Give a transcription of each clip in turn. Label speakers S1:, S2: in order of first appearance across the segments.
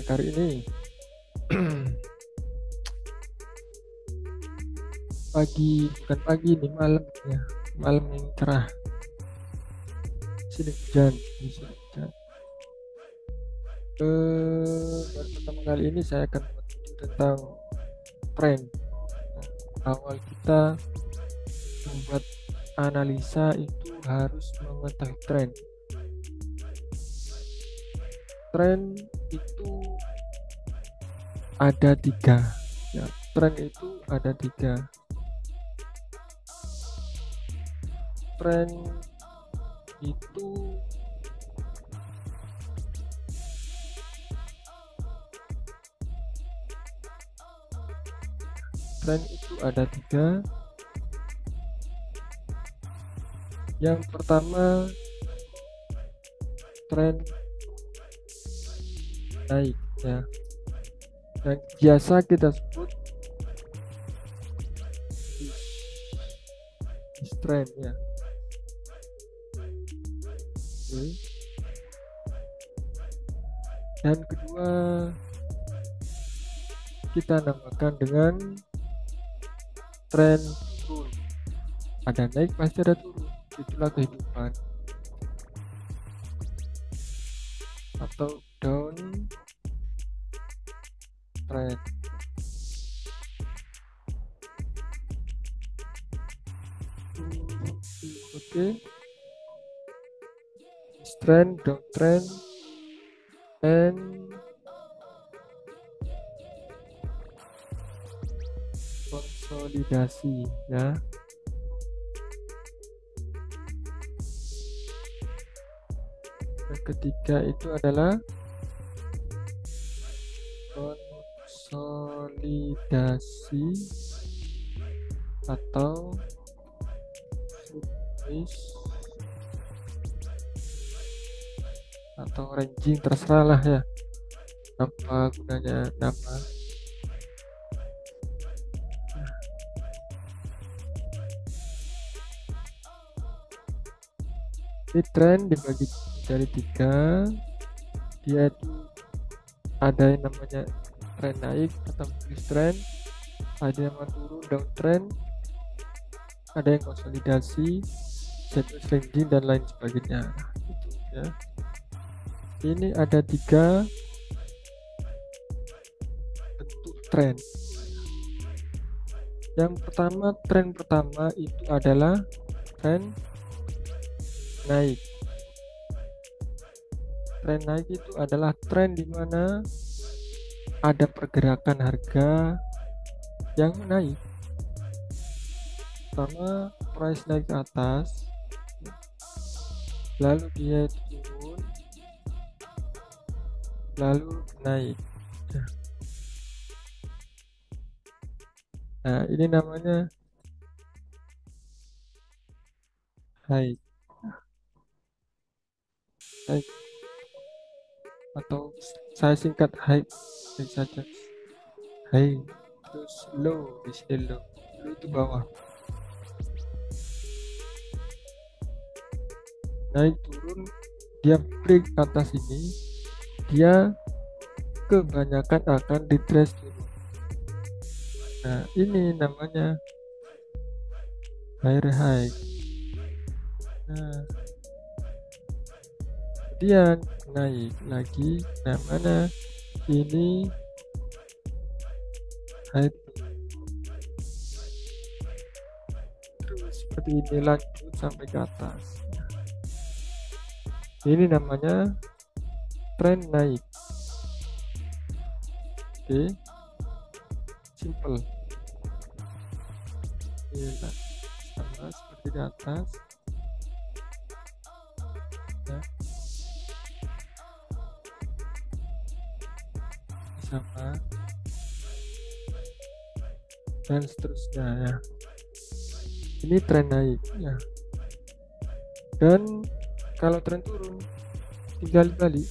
S1: kali ini bukan pagi nih, malam ya, malam yang cerah. Sini hujan, di sini hujan. Baru pertama kali ini saya akan menunjuk tentang tren. Awal kita membuat analisa itu harus mengetahui tren. Tren itu ada tiga, ya. Tren itu ada tiga. Tren itu ada tiga. Yang pertama, tren naik, ya, yang biasa kita sebut trend, ya. Oke. Dan kedua, kita namakan dengan tren turun. Ada naik pasti ada turun, itulah kehidupan. Atau down trend. Oke. Trend, down trend, and konsolidasi, ya. Yang ketiga itu adalah konsolidasi atau submiss atau ranging, terserah lah ya apa gunanya nama. Ini tren dibagi dari tiga. Dia itu ada yang namanya tren naik atau bullish trend, ada yang turun downtrend, ada yang konsolidasi, sideways ranging, dan lain sebagainya. Ya. Ini ada tiga bentuk tren. Yang pertama, tren pertama itu adalah tren naik. Tren naik itu adalah tren di mana ada pergerakan harga yang naik. Pertama, price naik ke atas, lalu dia turun, lalu naik. Nah, ini namanya high atau saya singkat high saja. High, terus low, di sini low itu bawah. Naik turun, dia break atas ini, dia kebanyakan akan retrace turun. Nah, ini namanya higher high. Nah, kemudian naik lagi, namanya ini high. Terus seperti ini lanjut sampai ke atas. Ini namanya tren naik. Oke, simple. Ini sama seperti di atas. Ya. Sama dan seterusnya, ya. Ini tren naik, ya. Dan kalau tren turun tinggal balik.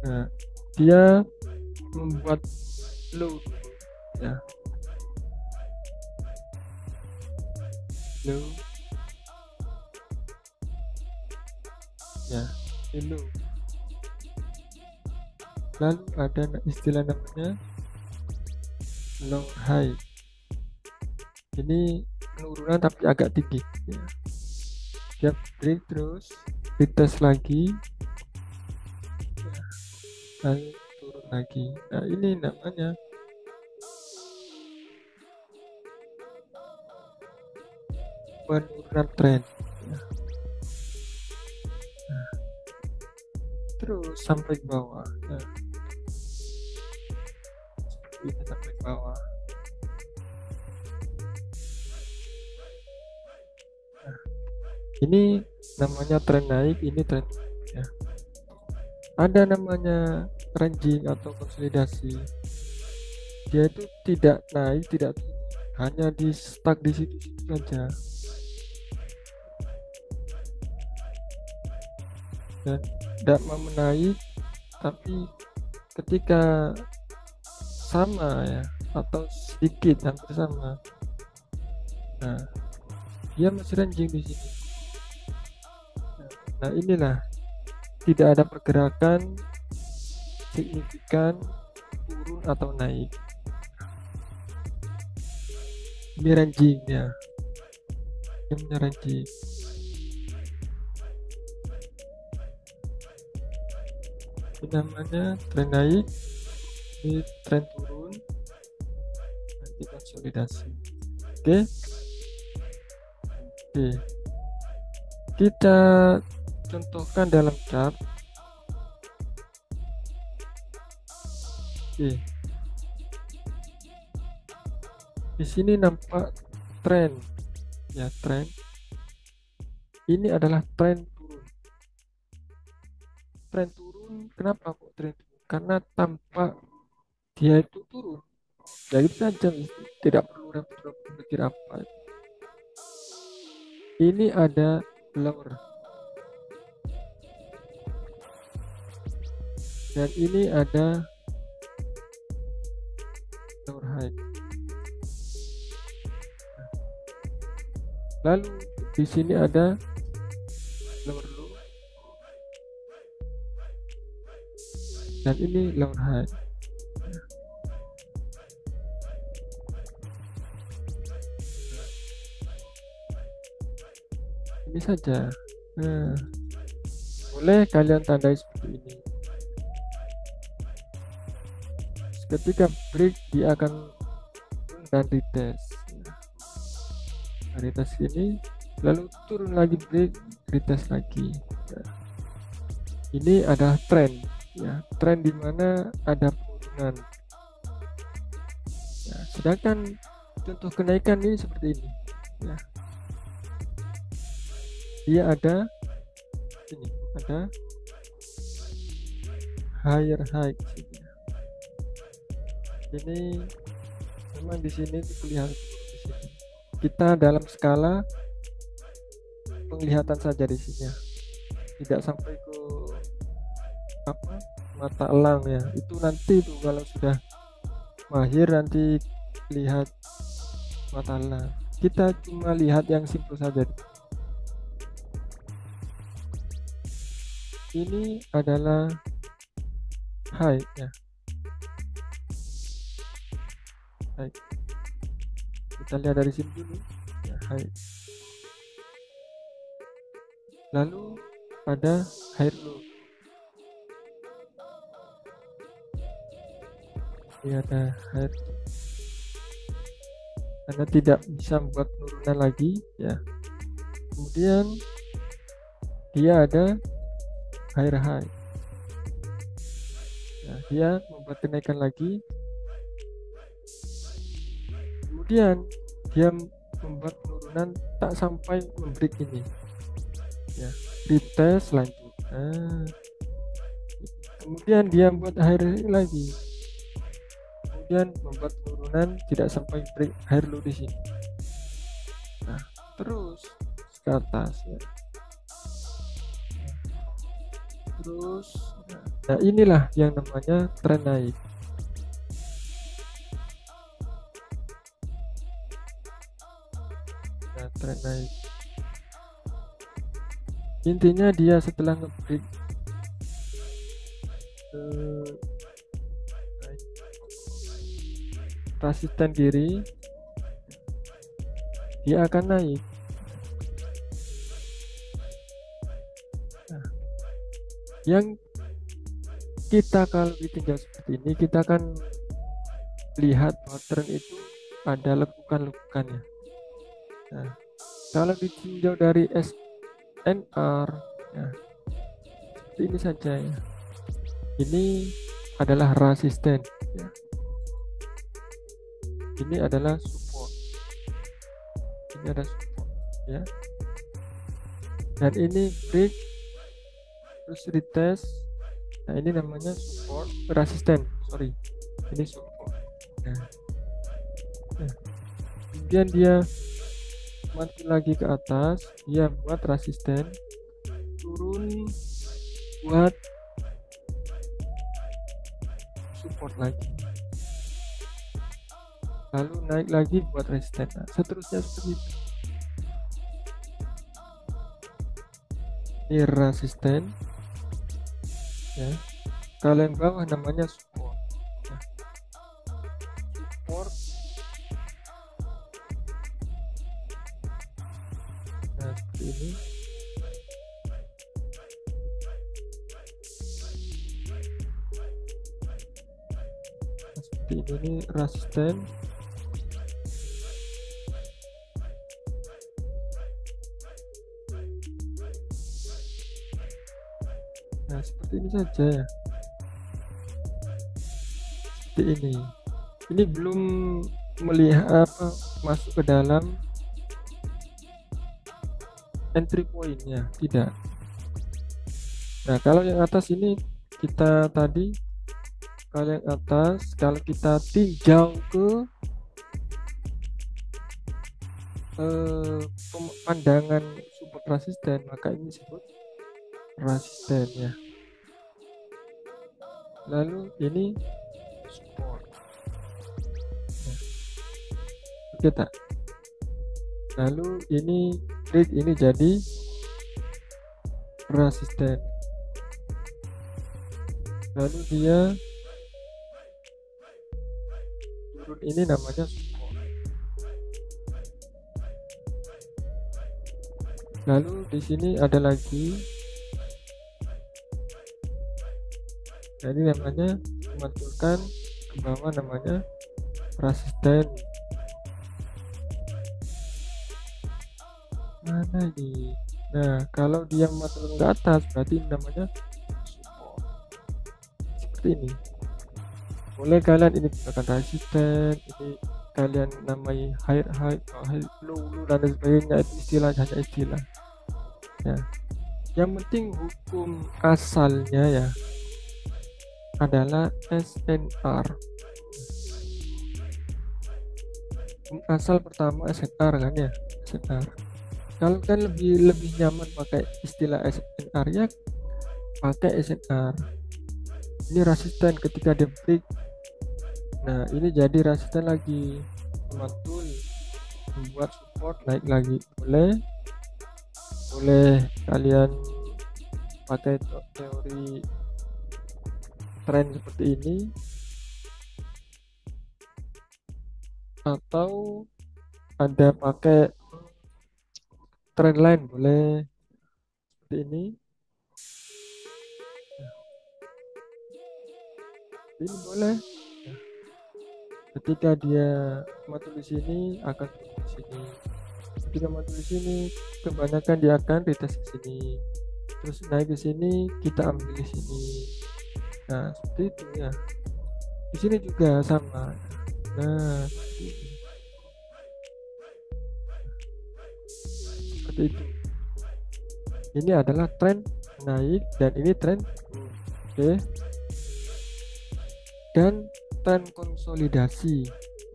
S1: Nah, dia membuat low, ya. Low, ya, low. Lalu ada istilah namanya long high. Ini penurunan tapi agak tinggi ya. Dia break terus, retest lagi ya, lalu turun lagi. Nah ini namanya penurunan tren ya. Nah, terus sampai ke bawah ya. Ini sampai ke bawah. Nah, ini namanya tren naik, ini tren ya. Ada namanya ranging atau konsolidasi. Dia itu tidak naik, tidak turun, hanya di stuck di situ-situ saja. Dan tidak mau menaik, tapi ketika sama ya atau sedikit hampir sama, nah dia masih ranging di sini. Nah inilah tidak ada pergerakan signifikan turun atau naik. Ini ranging ya, ini ranging. Ini namanya tren naik, ini tren turun, nanti konsolidasi. Oke. Oke, kita contohkan dalam chart. Oke, di sini nampak tren ya, tren ini adalah tren turun. Tren turun, kenapa kok tren turun? Karena tampak dia itu turun ya, itu saja, tidak perlu repot-repot berpikir apa. Ini ada lower dan ini ada lower high. Lalu di sini ada lower low dan ini lower high. Ini saja. Nah, boleh kalian tandai seperti ini. Ketika break dia akan dan retest. Retest ini, lalu turun lagi, break, retest lagi. Ya. Ini adalah tren, ya, tren di mana ada penurunan. Ya, sedangkan contoh kenaikan ini seperti ini. Ya. Dia ada ini, ada higher high. Ini memang di sini terlihat di sini. Kita dalam skala penglihatan saja di sini, tidak sampai ke apa mata elang ya. Itu nanti tuh kalau sudah mahir nanti lihat mata elang. Kita cuma lihat yang simpel saja. Ini adalah high ya. High. Kita lihat dari sini dulu ya, high. Lalu ada high low. Ini ada high low. Karena tidak bisa membuat penurunan lagi ya. Kemudian dia ada higher high. Ya, dia membuat kenaikan lagi. Kemudian dia membuat penurunan tak sampai membreak ini. Ya, retest lanjut. Kemudian dia membuat higher high lagi. Kemudian membuat penurunan tidak sampai break higher low di sini. Nah, terus ke atas ya. Terus nah inilah yang namanya tren naik. Nah, tren naik intinya dia setelah nge-break resisten kiri, dia akan naik. Nah, yang kita kalau ditinjau seperti ini, kita akan lihat bahwa tren itu ada lekukan-lekukannya. Nah, kalau ditinjau dari SNR, ya, seperti ini saja ya. Ini adalah resisten, ya. Ini adalah support. Ini ada support, ya. Dan ini break, terus retest. Nah, ini namanya support, resisten. Sorry, ini support. Nah, kemudian dia mati lagi ke atas, dia buat resisten, turun buat support lagi, lalu naik lagi buat resisten. Nah, seterusnya seperti itu. Ini resisten, ya. Kalau yang bawah namanya support. Nah, support. Nah, seperti ini. Nah, seperti ini resisten. Nah, seperti ini saja ya. Seperti ini. Ini belum melihat masuk ke dalam entry point-nya, tidak. Nah, kalau yang atas ini kita tadi, kalau yang atas, kalau kita tinjau ke pandangan support resisten, maka ini disebut resisten ya. Lalu ini support. Nah, kita. Lalu ini break, ini jadi resisten. Lalu dia turun, ini namanya support. Lalu di sini ada lagi. Nah, ini namanya memantulkan ke bawah, namanya resisten. Mana ini? Nah, kalau dia memantulkan ke atas berarti ini namanya support. Seperti ini. Boleh kalian ini gunakan resisten, ini kalian namai high, low, dan sebagainya. Itu istilah, hanya istilah. Ya. Yang penting hukum asalnya ya adalah SNR. Asal pertama SNR kan ya, SNR. Kalau kan lebih nyaman pakai istilah SNR ya, pakai SNR. Ini resisten ketika dia break. Nah, ini jadi resisten lagi, memantul, membuat support, naik lagi. Boleh kalian pakai teori tren seperti ini, atau ada pakai tren lain, boleh seperti ini. Ini boleh. Ketika dia mantul di sini akan turun di sini. Ketika mantul di sini, kebanyakan dia akan retest ke sini. Terus naik ke sini, kita ambil di sini. Nah, seperti itu ya. Di sini juga sama. Nah, seperti itu. Ini adalah tren naik dan ini tren turun. Oke. Dan tren konsolidasi.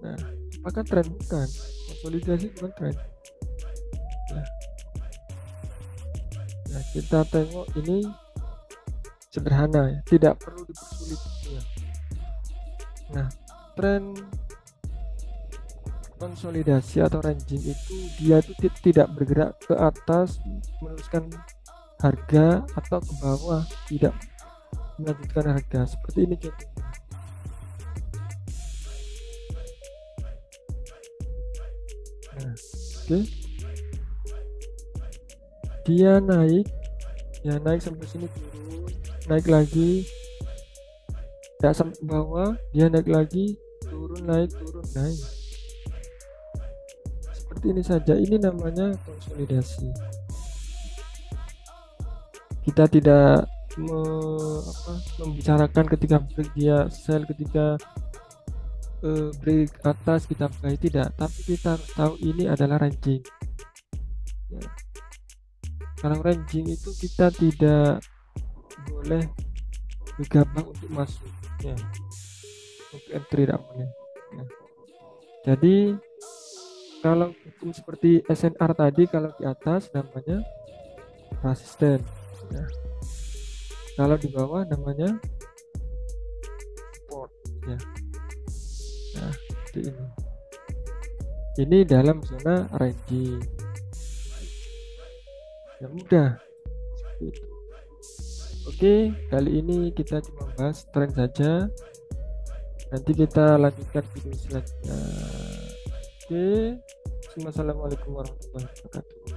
S1: Nah, apakah tren? Bukan. Konsolidasi bukan tren. Nah, kita tengok ini sederhana ya, tidak perlu dipersulit ya. Nah, tren konsolidasi atau ranging itu dia itu tidak bergerak ke atas meneruskan harga atau ke bawah tidak melanjutkan harga. Seperti ini contohnya. Nah, oke, dia naik, ya naik sampai sini turun, naik lagi, tidak sampai bawah, dia naik lagi, turun naik, seperti ini saja. Ini namanya konsolidasi. Kita tidak membicarakan ketika break dia sell, ketika break atas kita buy, tidak, tapi kita harus tahu ini adalah ranging ya. Kalau ranging itu kita tidak boleh gegabah untuk masuk ya, untuk entry tidak boleh ya. Jadi kalau hukum seperti SNR tadi, kalau di atas namanya resisten ya. Kalau di bawah namanya support ya. Nah, seperti ini. Ini dalam zona ranging. Ya mudah. Seperti itu. Oke, kali ini kita cuma bahas tren saja. Nanti kita lanjutkan video selanjutnya. Oke, assalamualaikum warahmatullahi wabarakatuh.